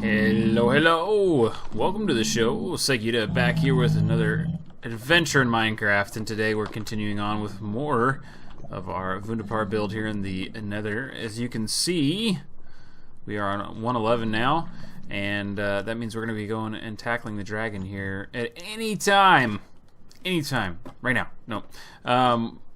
Hello, hello! Welcome to the show. SykoYoda back here with another adventure in Minecraft, and today we're continuing on with more of our Wunderbar build here in the Nether. As you can see, we are on 111 now, and that means we're going to be going and tackling the dragon here at any time. Anytime. Right now. No.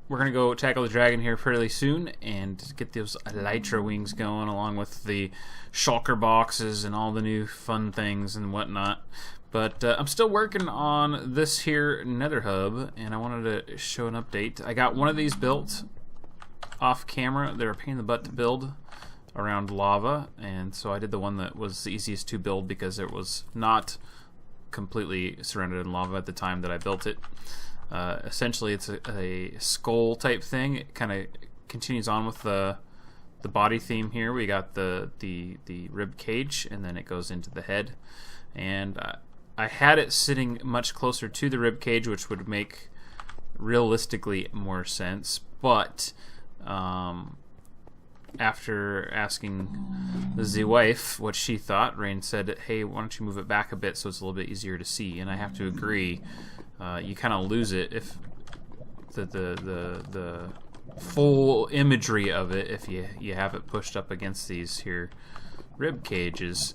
We're going to go tackle the dragon here fairly soon and get those elytra wings going, along with the shulker boxes and all the new fun things and whatnot. But I'm still working on this here Nether hub, and I wanted to show an update. I got one of these built off camera. They're a pain in the butt to build around lava, and so I did the one that was the easiest to build because it was not completely surrounded in lava at the time that I built it. Essentially, it's a skull type thing. It kind of continues on with the body theme here. We got the rib cage, and then it goes into the head. And I had it sitting much closer to the rib cage, which would make realistically more sense. But after asking the wife what she thought, Rain said, "Hey, why don't you move it back a bit so it's a little bit easier to see?" And I have to agree. You kind of lose it if the full imagery of it if you have it pushed up against these here rib cages.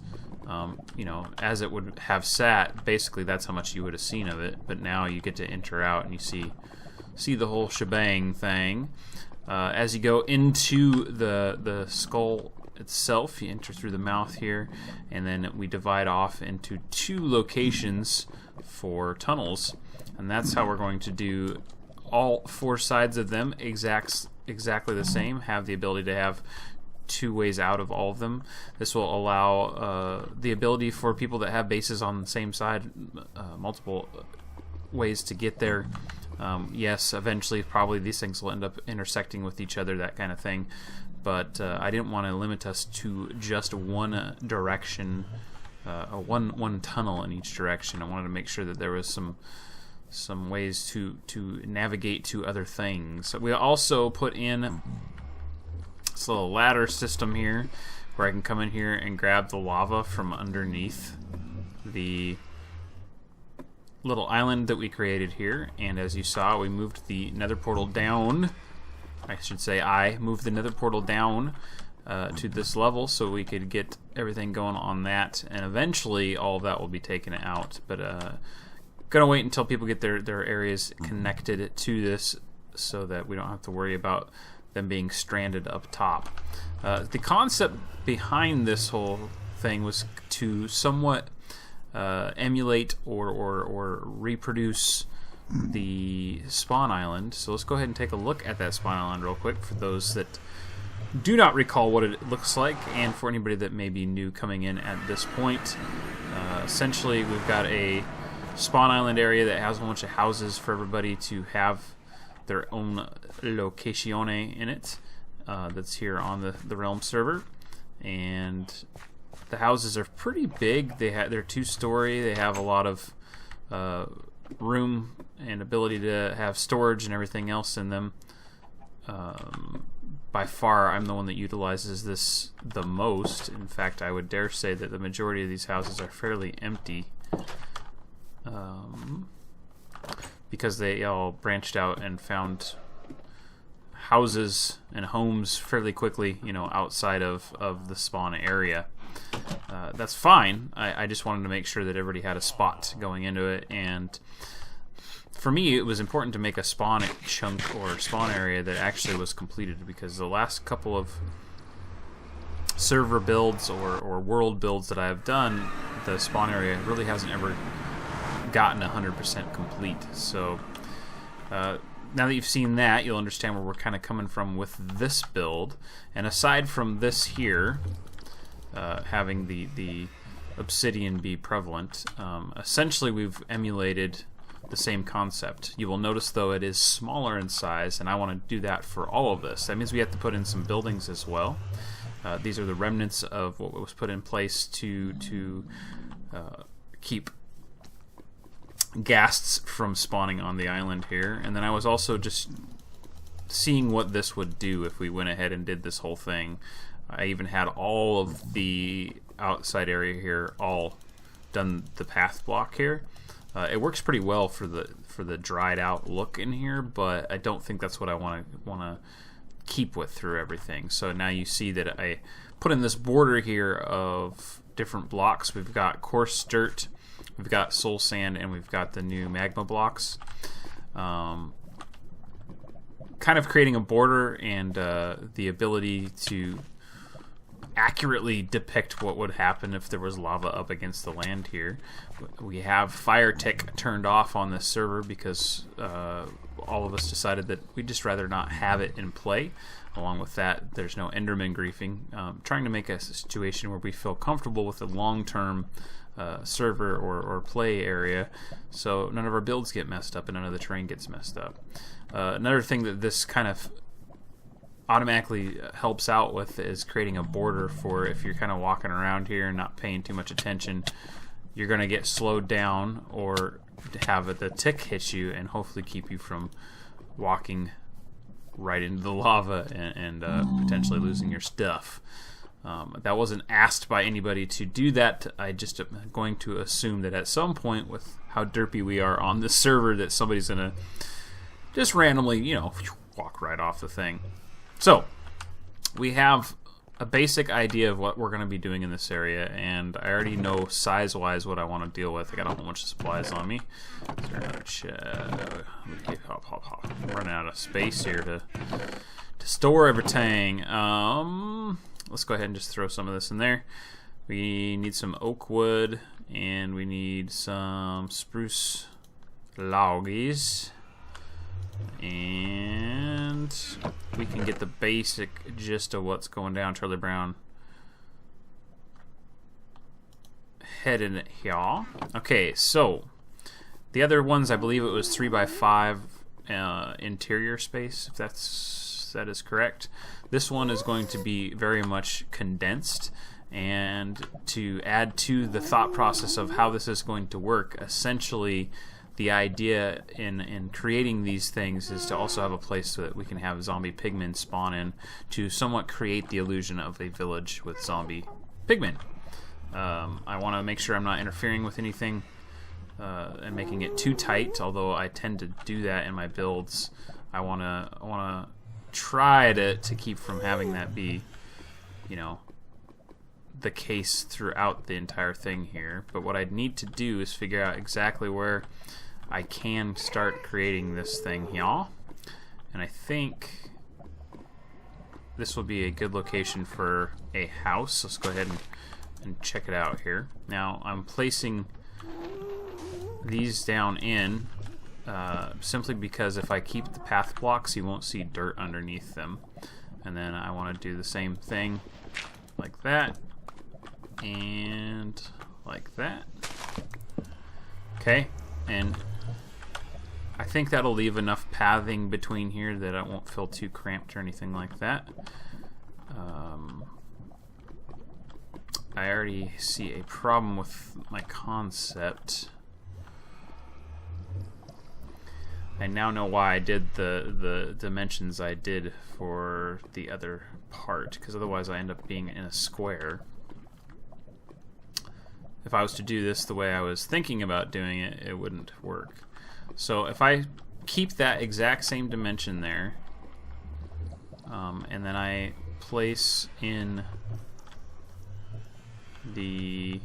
You know, as it would have sat, basically that's how much you would have seen of it. But now you get to enter out and you see the whole shebang thing. As you go into the skull itself, you enter through the mouth here, and then we divide off into two locations for tunnels, and that's how we're going to do all four sides of them exactly the same. Have the ability to have two ways out of all of them. This will allow the ability for people that have bases on the same side, multiple ways to get there. Yes, eventually probably these things will end up intersecting with each other, that kind of thing, but I didn't want to limit us to just one direction, one tunnel in each direction. I wanted to make sure that there was some ways to navigate to other things. We also put in this little ladder system here where I can come in here and grab the lava from underneath the little island that we created here. And as you saw, we moved the nether portal down. I should say I moved the nether portal down to this level so we could get everything going on that, and eventually all of that will be taken out. But gonna wait until people get their areas connected to this so that we don't have to worry about them being stranded up top. The concept behind this whole thing was to somewhat emulate or reproduce the spawn island. So let's go ahead and take a look at that spawn island real quick for those that do not recall what it looks like, and for anybody that may be new coming in at this point. Essentially, we've got a spawn island area that has a bunch of houses for everybody to have their own locatione in it. That's here on the Realm server, and the houses are pretty big. They're two-story. They have a lot of room and ability to have storage and everything else in them. By far, I'm the one that utilizes this the most. In fact, I would dare say that the majority of these houses are fairly empty, because they all branched out and found houses and homes fairly quickly, you know, outside of the spawn area. That's fine. I just wanted to make sure that everybody had a spot going into it, and for me it was important to make a spawn chunk or spawn area that actually was completed, because the last couple of server builds or world builds that I have done, the spawn area really hasn't ever gotten 100% complete. So now that you've seen that, you'll understand where we're kind of coming from with this build. And aside from this here, having the obsidian be prevalent, essentially we've emulated the same concept. You will notice though it is smaller in size, and I want to do that for all of this. That means we have to put in some buildings as well. These are the remnants of what was put in place to keep ghasts from spawning on the island here. And then I was also just seeing what this would do if we went ahead and did this whole thing. I even had all of the outside area here all done the path block here. It works pretty well for the dried out look in here, but I don't think that's what I want to keep with through everything. So now you see that I put in this border here of different blocks. We've got coarse dirt, we've got soul sand, and we've got the new magma blocks. Kind of creating a border and the ability to accurately depict what would happen if there was lava up against the land here. We have fire tick turned off on this server because all of us decided that we'd just rather not have it in play. Along with that, there's no enderman griefing. Trying to make a situation where we feel comfortable with a long-term server or play area, so none of our builds get messed up and none of the terrain gets messed up. Another thing that this kind of automatically helps out with is creating a border for if you're kind of walking around here and not paying too much attention, you're going to get slowed down or have the tick hit you and hopefully keep you from walking right into the lava and potentially losing your stuff. That wasn't asked by anybody to do that. I just am going to assume that at some point, with how derpy we are on this server, that somebody's going to just randomly, you know, walk right off the thing. So, we have a basic idea of what we're going to be doing in this area, and I already know size-wise what I want to deal with. I got a whole bunch of supplies on me. Is there another hop. I'm running out of space here to store everything. Let's go ahead and just throw some of this in there. We need some oak wood, and we need some spruce logs. And we can get the basic gist of what's going down. Charlie Brown heading it here. Okay, so the other ones, I believe it was 3x5 interior space, if that is correct. This one is going to be very much condensed, and to add to the thought process of how this is going to work, essentially the idea in creating these things is to also have a place so that we can have zombie pigmen spawn in to somewhat create the illusion of a village with zombie pigmen. I want to make sure I'm not interfering with anything and making it too tight, although I tend to do that in my builds. I want to try to keep from having that be, you know, the case throughout the entire thing here. But what I'd need to do is figure out exactly where I can start creating this thing here, and I think this will be a good location for a house. Let's go ahead and check it out here. Now I'm placing these down in simply because if I keep the path blocks, you won't see dirt underneath them. And then I want to do the same thing like that and like that. Okay, and I think that'll leave enough pathing between here that it won't feel too cramped or anything like that. I already see a problem with my concept. I now know why I did the dimensions I did for the other part, because otherwise I end up being in a square. If I was to do this the way I was thinking about doing it, it wouldn't work. So if I keep that exact same dimension there, and then I place in the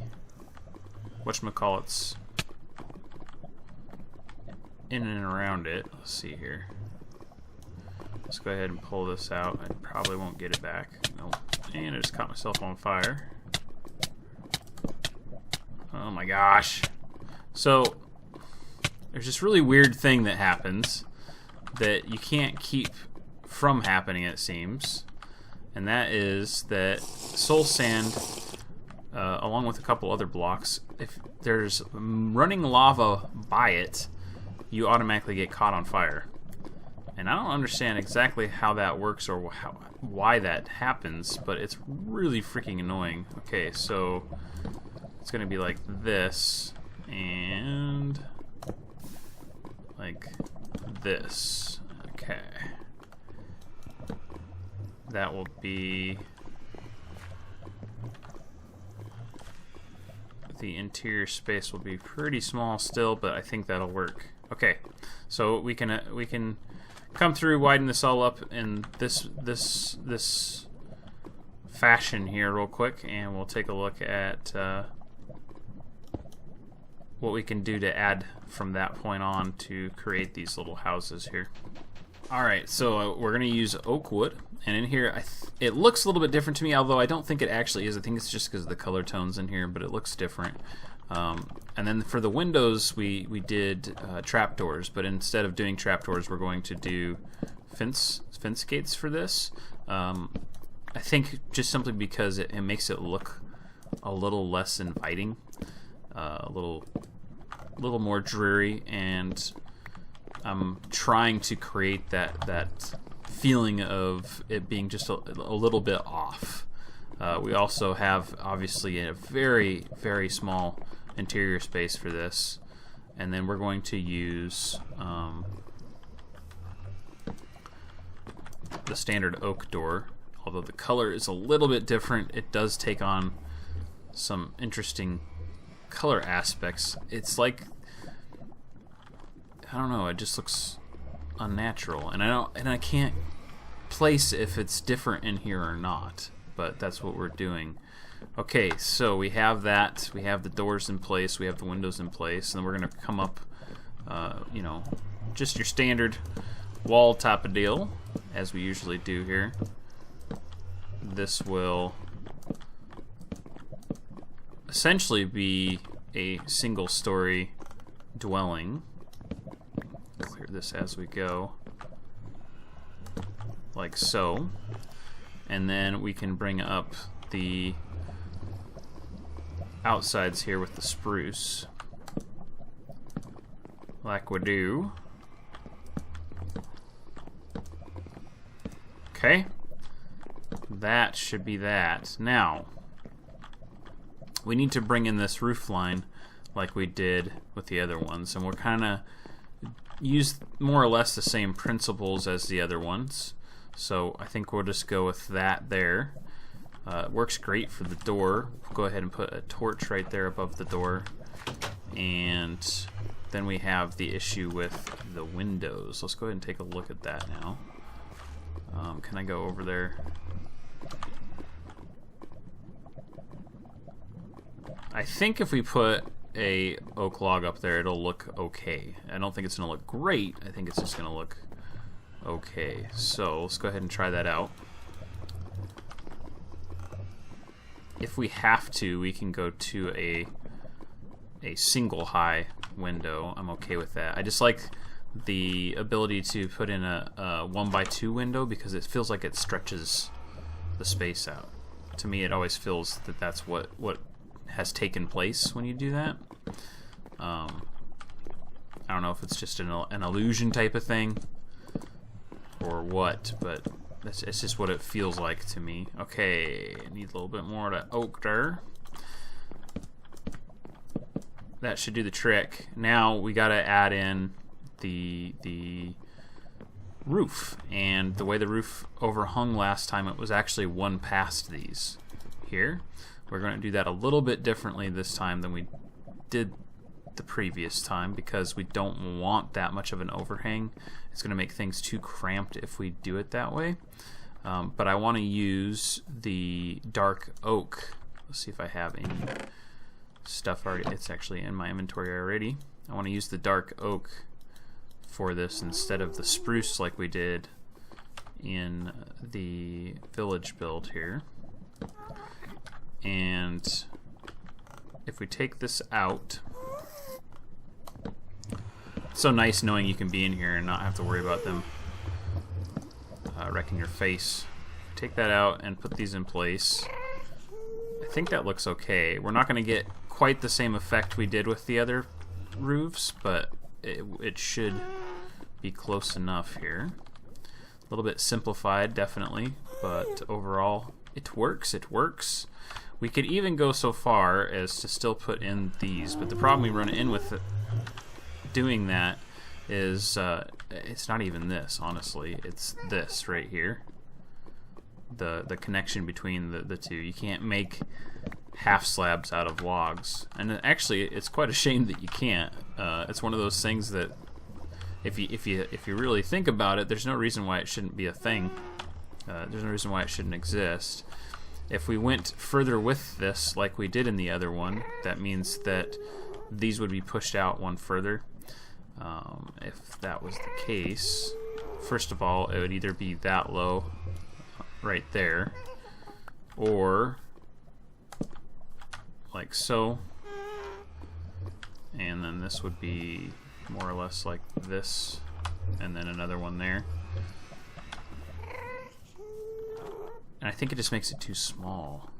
whatchamacallits in and around it. Let's see here. Let's go ahead and pull this out. I probably won't get it back. Nope. And I just caught myself on fire. Oh my gosh. So there's this really weird thing that happens that you can't keep from happening, it seems. And that is that soul sand, along with a couple other blocks, if there's running lava by it, you automatically get caught on fire. And I don't understand exactly how that works or why that happens, but it's really freaking annoying. Okay, so it's going to be like this, and like this. Okay. that will be the interior space will be pretty small still, but I think that'll work. Okay, so we can come through, widen this all up in this fashion here real quick, and we'll take a look at what we can do to add from that point on to create these little houses here. Alright, so we're going to use oak wood, and in here it looks a little bit different to me, although I don't think it actually is. I think it's just because of the color tones in here, but it looks different. And then for the windows we did trapdoors, but instead of doing trapdoors we're going to do fence gates for this. I think just simply because it makes it look a little less inviting, a little more dreary, and I'm trying to create that feeling of it being just a little bit off. We also have obviously a very, very small interior space for this, and then we're going to use the standard oak door. Although the color is a little bit different, it does take on some interesting color aspects. It's like, I don't know, it just looks unnatural, and I can't place if it's different in here or not, but that's what we're doing. Okay, so we have that, we have the doors in place, we have the windows in place, and then we're going to come up, you know, just your standard wall type of deal, as we usually do here. This will essentially be a single story dwelling. Clear this as we go, like so, and then we can bring up the outsides here with the spruce, like we do. Okay, that should be that. Now we need to bring in this roof line like we did with the other ones, and we're kind of use more or less the same principles as the other ones, so I think we'll just go with that there. It works great for the door. We'll go ahead and put a torch right there above the door, and then we have the issue with the windows. Let's go ahead and take a look at that now. Can I go over there? I think if we put a oak log up there, it'll look okay. I don't think it's gonna look great. I think it's just gonna look okay. So let's go ahead and try that out. If we have to, we can go to a single high window. I'm okay with that. I just like the ability to put in a 1x2 window because it feels like it stretches the space out. To me, it always feels that that's what has taken place when you do that. I don't know if it's just an illusion type of thing or what, but it's just what it feels like to me. Okay, I need a little bit more of that oak there. That should do the trick. Now we gotta add in the roof, and the way the roof overhung last time, it was actually one past these here. We're going to do that a little bit differently this time than we did the previous time because we don't want that much of an overhang. It's going to make things too cramped if we do it that way. But I want to use the dark oak. Let's see if I have any stuff already. It's actually in my inventory already. I want to use the dark oak for this instead of the spruce like we did in the village build here. And if we take this out, it's so nice knowing you can be in here and not have to worry about them wrecking your face. Take that out and put these in place. I think that looks okay. We're not going to get quite the same effect we did with the other roofs, but it should be close enough here. A little bit simplified, definitely, but overall it works. It works. We could even go so far as to still put in these, but the problem we run in with doing that is it's not even this, honestly. It's this right here. the connection between the two. You can't make half slabs out of logs, and actually it's quite a shame that you can't. It's one of those things that if you really think about it, there's no reason why it shouldn't be a thing. There's no reason why it shouldn't exist. If we went further with this like we did in the other one, that means that these would be pushed out one further. If that was the case, first of all, it would either be that low right there, or like so, and then this would be more or less like this, and then another one there. And I think it just makes it too small.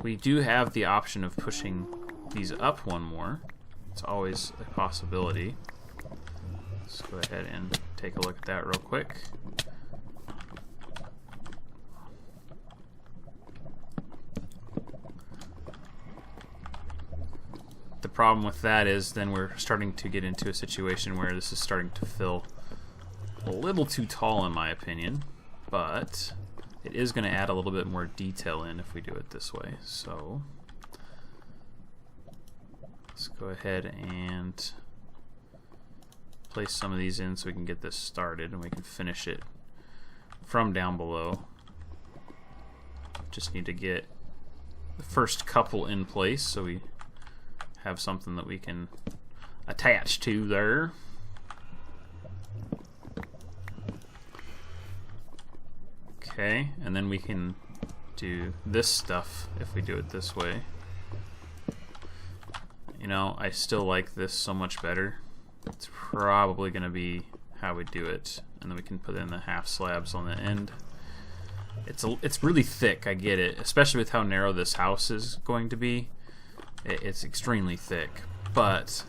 We do have the option of pushing these up one more. It's always a possibility. Let's go ahead and take a look at that real quick. The problem with that is then we're starting to get into a situation where this is starting to feel a little too tall in my opinion, but it is going to add a little bit more detail in if we do it this way. So let's go ahead and place some of these in so we can get this started and we can finish it from down below. Just need to get the first couple in place so we have something that we can attach to there. Okay, and then we can do this stuff if we do it this way. You know, I still like this so much better. It's probably going to be how we do it, and then we can put in the half slabs on the end. It's really thick, I get it, especially with how narrow this house is going to be. It's extremely thick, but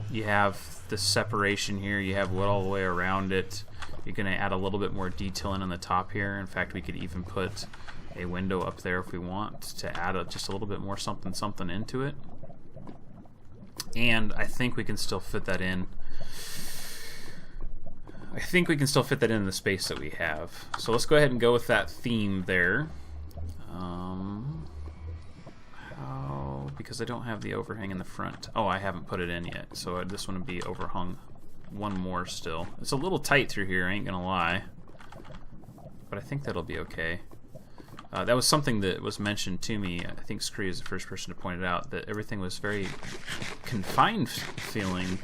you have the separation here, you have wood all the way around it. You're going to add a little bit more detail in on the top here. In fact, we could even put a window up there if we want to add just a little bit more something into it. And I think we can still fit that in. I think we can still fit that in the space that we have. So let's go ahead and go with that theme there. Because I don't have the overhang in the front. Oh, I haven't put it in yet, so this one would be overhung one more still. It's a little tight through here, I ain't gonna lie, but I think that'll be okay. That was something that was mentioned to me. I think Scree is the first person to point it out, that everything was very confined feeling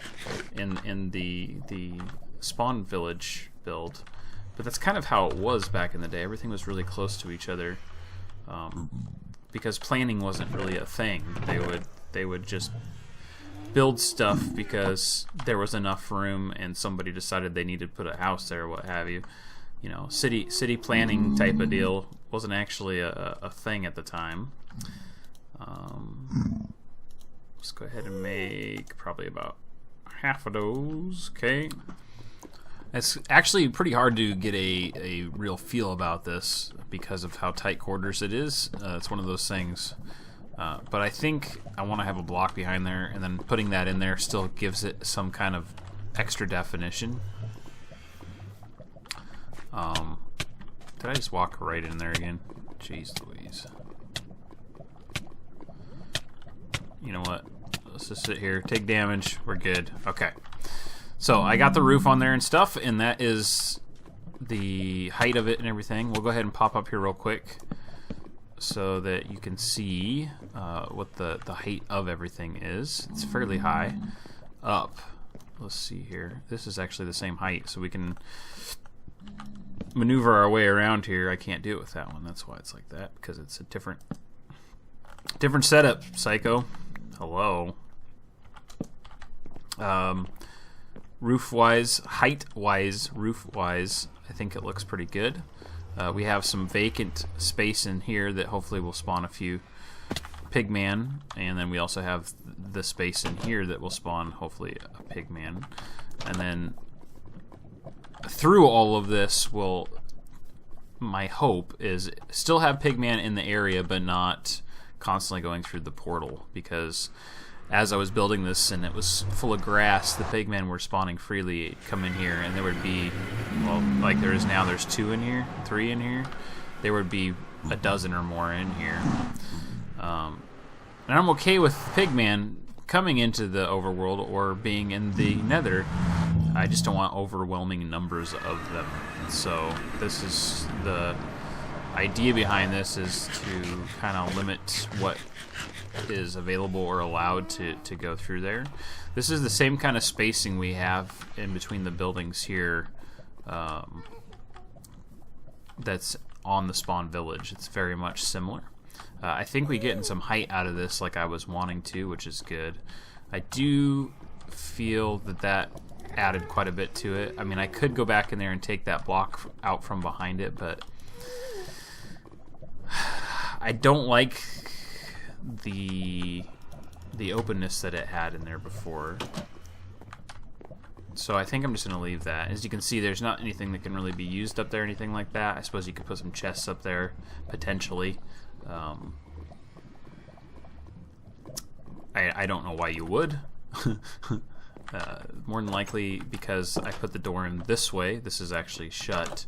in the spawn village build, but that's kind of how it was back in the day. Everything was really close to each other. Because planning wasn't really a thing. They would just build stuff because there was enough room and somebody decided they needed to put a house there or what have you. You know, city planning type of deal wasn't actually a thing at the time. Let's go ahead and make probably about half of those. Okay. It's actually pretty hard to get a real feel about this because of how tight quarters it is. It's one of those things. But I think I want to have a block behind there, and then putting that in there still gives it some kind of extra definition. Did I just walk right in there again? Jeez Louise. You know what? Let's just sit here, take damage, we're good. Okay. So I got the roof on there and stuff, and that is the height of it and everything. We'll go ahead and pop up here real quick so that you can see what the height of everything is. It's fairly high up. Let's see here. This is actually the same height, so we can maneuver our way around here. I can't do it with that one. That's why it's like that, because it's a different setup, Psycho. Hello. Roof-wise, height-wise, roof-wise, I think it looks pretty good. We have some vacant space in here that hopefully will spawn a few pigman, and then we also have the space in here that will spawn hopefully a pigman. And then through all of this will, my hope is still have pigman in the area but not constantly going through the portal, because as I was building this and it was full of grass, the pigmen were spawning freely, come in here, and there would be, well, like there is now, there's 2 in here, 3 in here. There would be a dozen or more in here. And I'm okay with pigmen coming into the overworld or being in the Nether. I just don't want overwhelming numbers of them. So this is the idea behind this, is to kind of limit what is available or allowed to go through there. This is the same kind of spacing we have in between the buildings here, that's on the spawn village. It's very much similar. I think we get some height out of this like I was wanting to, which is good. I do feel that added quite a bit to it. I mean, I could go back in there and take that block out from behind it, but I don't like the openness that it had in there before. So I think I'm just going to leave that. As you can see, there's not anything that can really be used up there, anything like that. I suppose you could put some chests up there, potentially. I don't know why you would. More than likely because I put the door in this way. This is actually shut.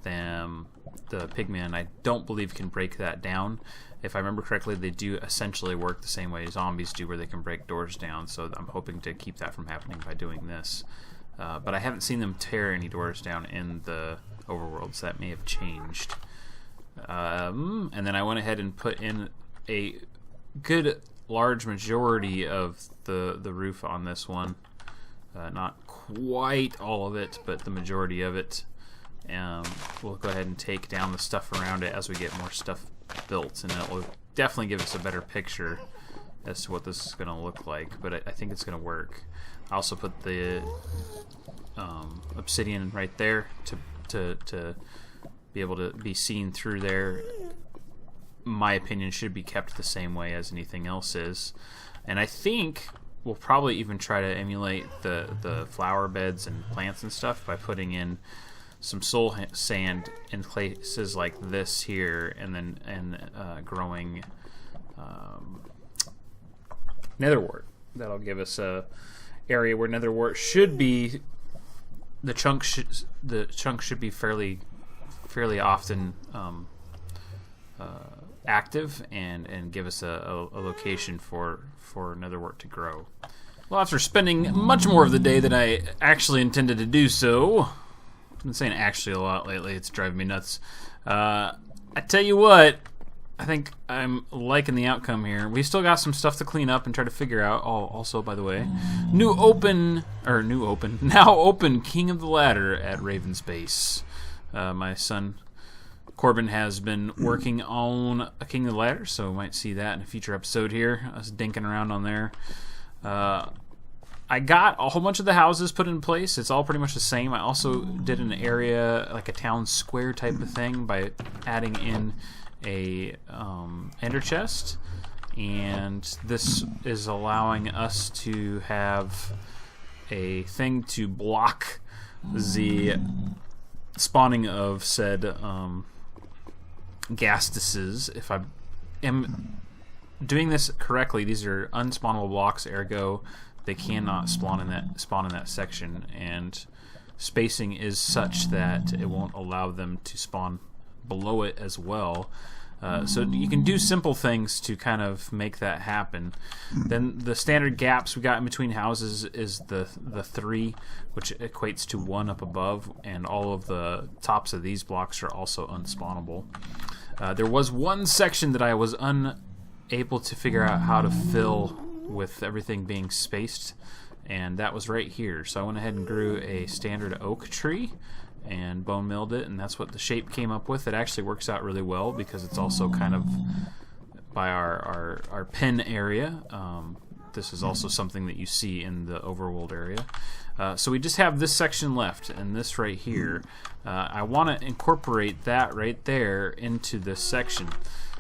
The pigmen, I don't believe, can break that down. If I remember correctly, they do essentially work the same way zombies do, where they can break doors down, so I'm hoping to keep that from happening by doing this. But I haven't seen them tear any doors down in the overworld, so that may have changed. And then I went ahead and put in a good large majority of the roof on this one. Not quite all of it, but the majority of it. We'll go ahead and take down the stuff around it as we get more stuff built, and it will definitely give us a better picture as to what this is going to look like, but I think it's going to work. I also put the obsidian right there to be able to be seen through there. My opinion, should be kept the same way as anything else is. And I think we'll probably even try to emulate the flower beds and plants and stuff by putting in some soul sand in places like this here, and then growing netherwort. That'll give us a area where netherwort should be. The chunk should be fairly often active and give us a location for netherwort to grow. Well, after spending much more of the day than I actually intended to do so, I've been saying actually a lot lately, it's driving me nuts. I tell you what, I think I'm liking the outcome here. We still got some stuff to clean up and try to figure out. Oh, also, by the way, now open King of the Ladder at Raven's Base. My son Corbin has been working on a King of the Ladder, so we might see that in a future episode here. I was dinking around on there. I got a whole bunch of the houses put in place. It's all pretty much the same. I also did an area, like a town square type of thing, by adding in a ender chest, and this is allowing us to have a thing to block the spawning of said gastices. If I am doing this correctly, these are unspawnable blocks, ergo they cannot spawn in that section, and spacing is such that it won't allow them to spawn below it as well. So you can do simple things to kind of make that happen. Then the standard gaps we got in between houses is the 3, which equates to 1 up above, and all of the tops of these blocks are also unspawnable. There was one section that I was unable to figure out how to fill with everything being spaced, and that was right here. So I went ahead and grew a standard oak tree and bone milled it, and that's what the shape came up with. It actually works out really well because it's also kind of by our pen area. This is also something that you see in the overworld area. So we just have this section left, and this right here. I want to incorporate that right there into this section.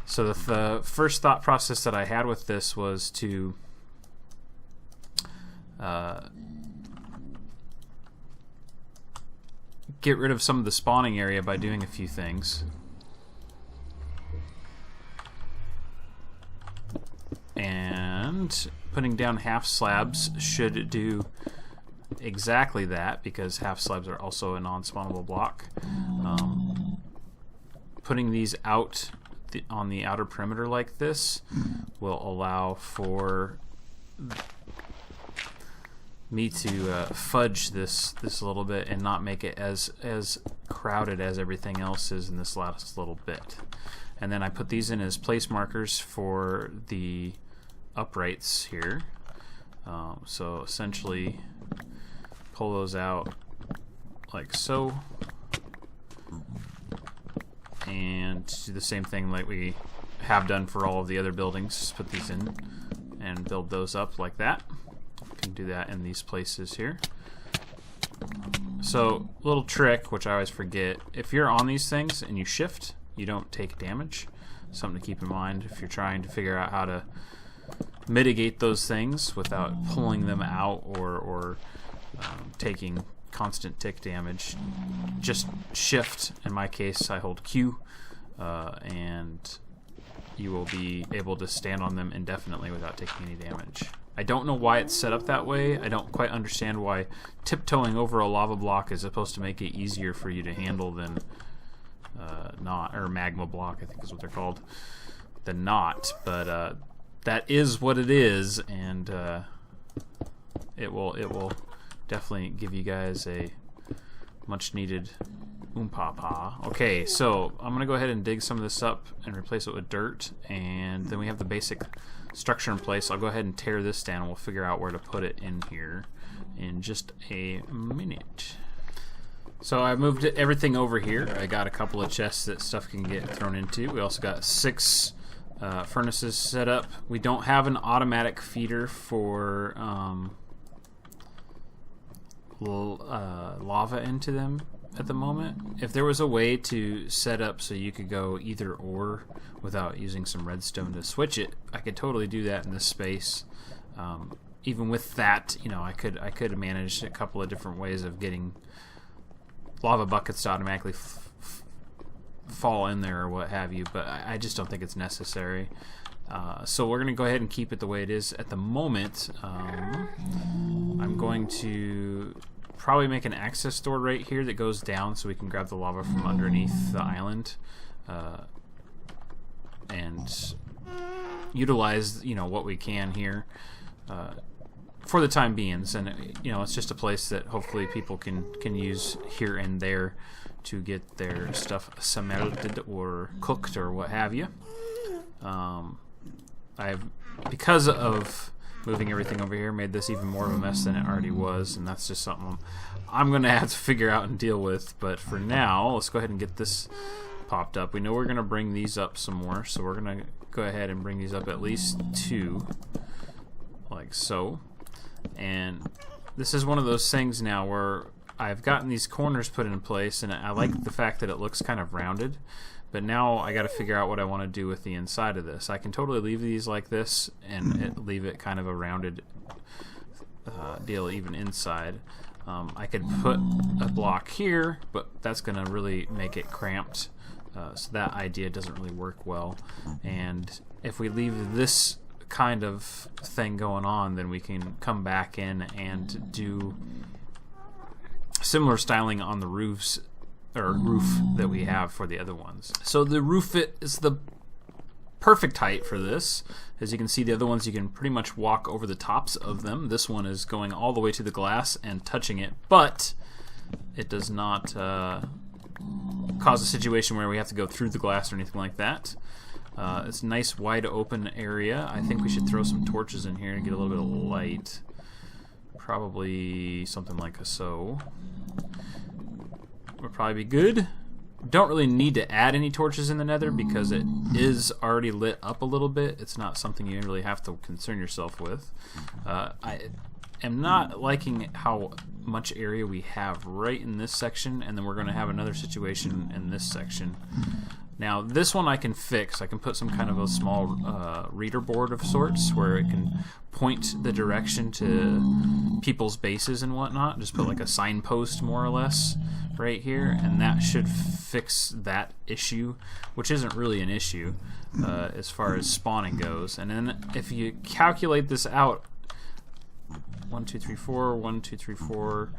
So the first thought process that I had with this was to get rid of some of the spawning area by doing a few things. And and putting down half slabs should do exactly that, because half slabs are also a non-spawnable block. Putting these out on the outer perimeter like this will allow for me to fudge this a little bit and not make it as crowded as everything else is in this last little bit. And then I put these in as place markers for the uprights here. So essentially pull those out like so, and do the same thing like we have done for all of the other buildings. Just put these in and build those up like that. You can do that in these places here. So, little trick, which I always forget, if you're on these things and you shift, you don't take damage. Something to keep in mind if you're trying to figure out how to mitigate those things without pulling them out or taking constant tick damage. Just shift. In my case, I hold Q, and you will be able to stand on them indefinitely without taking any damage. I don't know why it's set up that way. I don't quite understand why tiptoeing over a lava block is supposed to make it easier for you to handle than or magma block, I think is what they're called, than not. But that is what it is, and it will definitely give you guys a much needed oompah. Okay, so I'm gonna go ahead and dig some of this up and replace it with dirt, and then we have the basic structure in place. I'll go ahead and tear this down and we'll figure out where to put it in here in just a minute. So I moved everything over here. I got a couple of chests that stuff can get thrown into. We also got 6 furnaces set up. We don't have an automatic feeder for lava into them at the moment. If there was a way to set up so you could go either or without using some redstone to switch it, I could totally do that in this space. Even with that, you know, I could manage a couple of different ways of getting lava buckets to automatically fall in there or what have you, but I just don't think it's necessary. So we're going to go ahead and keep it the way it is at the moment. I'm going to probably make an access door right here that goes down so we can grab the lava from underneath the island and utilize, you know, what we can here for the time being. And you know, it's just a place that hopefully people can use here and there to get their stuff smelted or cooked or what have you. Because of moving everything over here, made this even more of a mess than it already was, and that's just something I'm going to have to figure out and deal with. But for now, let's go ahead and get this popped up. We know we're going to bring these up some more, so we're going to go ahead and bring these up at least 2, like so. And this is one of those things now where I've gotten these corners put in place, and I like the fact that it looks kind of rounded. But now I got to figure out what I want to do with the inside of this. I can totally leave these like this and leave it kind of a rounded deal even inside. I could put a block here, but that's going to really make it cramped. So that idea doesn't really work well. And if we leave this kind of thing going on, then we can come back in and do similar styling on the roofs or roof that we have for the other ones. So the roof is the perfect height for this. As you can see, the other ones you can pretty much walk over the tops of them. This one is going all the way to the glass and touching it, but it does not cause a situation where we have to go through the glass or anything like that. It's a nice wide open area. I think we should throw some torches in here and get a little bit of light. Probably something like so. Would probably be good. Don't really need to add any torches in the Nether because it is already lit up a little bit. It's not something you really have to concern yourself with. I am not liking how much area we have right in this section, and then we're going to have another situation in this section. Now this one I can fix. I can put some kind of a small reader board of sorts where it can point the direction to people's bases and whatnot. Just put like a signpost more or less right here, and that should fix that issue, which isn't really an issue as far as spawning goes. And then if you calculate this out, 1 2 3 4 1 2 3 4,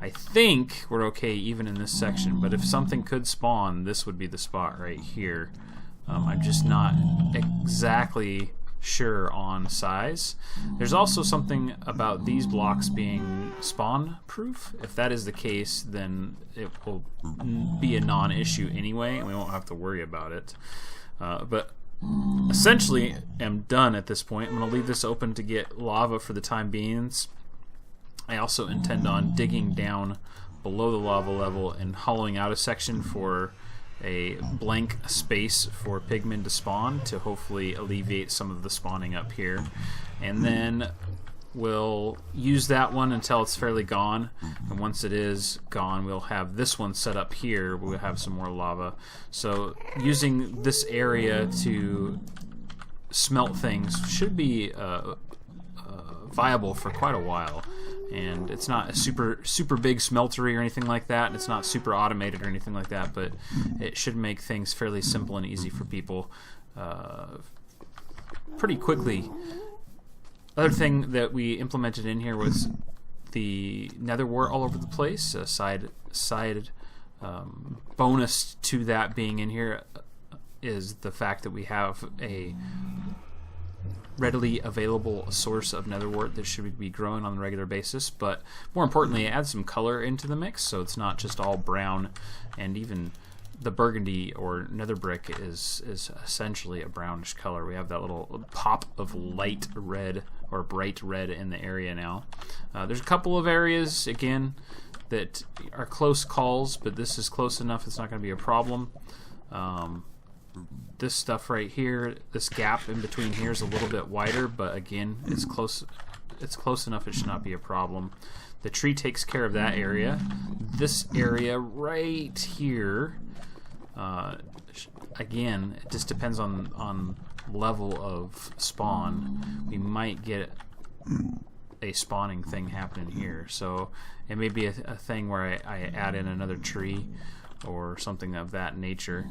I think we're okay even in this section, but if something could spawn, this would be the spot right here. I'm just not exactly sure on size. There's also something about these blocks being spawn proof. If that is the case, then it will be a non-issue anyway, and we won't have to worry about it. But essentially, I'm done at this point. I'm going to leave this open to get lava for the time being. I also intend on digging down below the lava level and hollowing out a section for a blank space for pigmen to spawn to hopefully alleviate some of the spawning up here. And then we'll use that one until it's fairly gone, and once it is gone, we'll have this one set up here. We'll have some more lava. So using this area to smelt things should be viable for quite a while. And it's not a super big smeltery or anything like that, and it's not super automated or anything like that, but it should make things fairly simple and easy for people pretty quickly. Other thing that we implemented in here was the nether wart all over the place. A side bonus to that being in here is the fact that we have a readily available source of nether wart that should be growing on a regular basis, but more importantly, it adds some color into the mix, so it's not just all brown. And even the burgundy or nether brick is essentially a brownish color. We have that little pop of light red or bright red in the area now. There's a couple of areas again that are close calls, but this is close enough it's not going to be a problem. This stuff right here, this gap in between here is a little bit wider, but again, it's close enough it should not be a problem. The tree takes care of that area. This area right here, again, it just depends on level of spawn. We might get a spawning thing happening here, so it may be a thing where I add in another tree or something of that nature.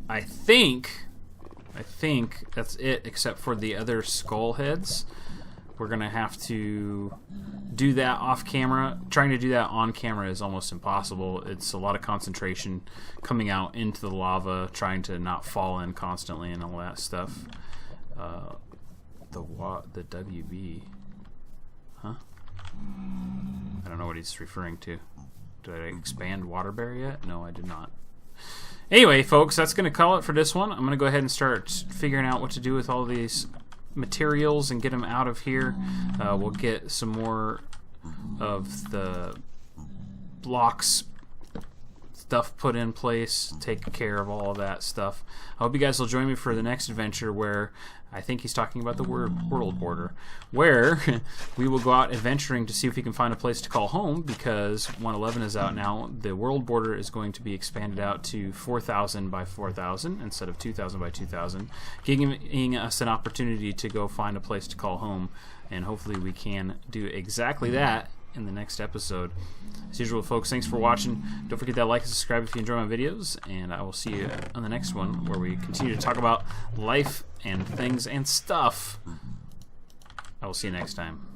I think that's it, except for the other skull heads. We're gonna have to do that off camera. Trying to do that on camera is almost impossible. It's a lot of concentration coming out into the lava, trying to not fall in constantly and all that stuff. The WB, huh? I don't know what he's referring to. Did I expand water barrier yet? No, I did not. Anyway, folks, that's going to call it for this one. I'm going to go ahead and start figuring out what to do with all these materials and get them out of here. We'll get some more of the blocks stuff put in place, take care of all of that stuff. I hope you guys will join me for the next adventure, where I think he's talking about the world border, where we will go out adventuring to see if we can find a place to call home, because 1.11 is out now. The world border is going to be expanded out to 4,000 by 4,000 instead of 2,000 by 2,000, giving us an opportunity to go find a place to call home, and hopefully we can do exactly that in the next episode. As usual, folks, thanks for watching. Don't forget that like and subscribe if you enjoy my videos, and I will see you on the next one, where we continue to talk about life and things and stuff. I will see you next time.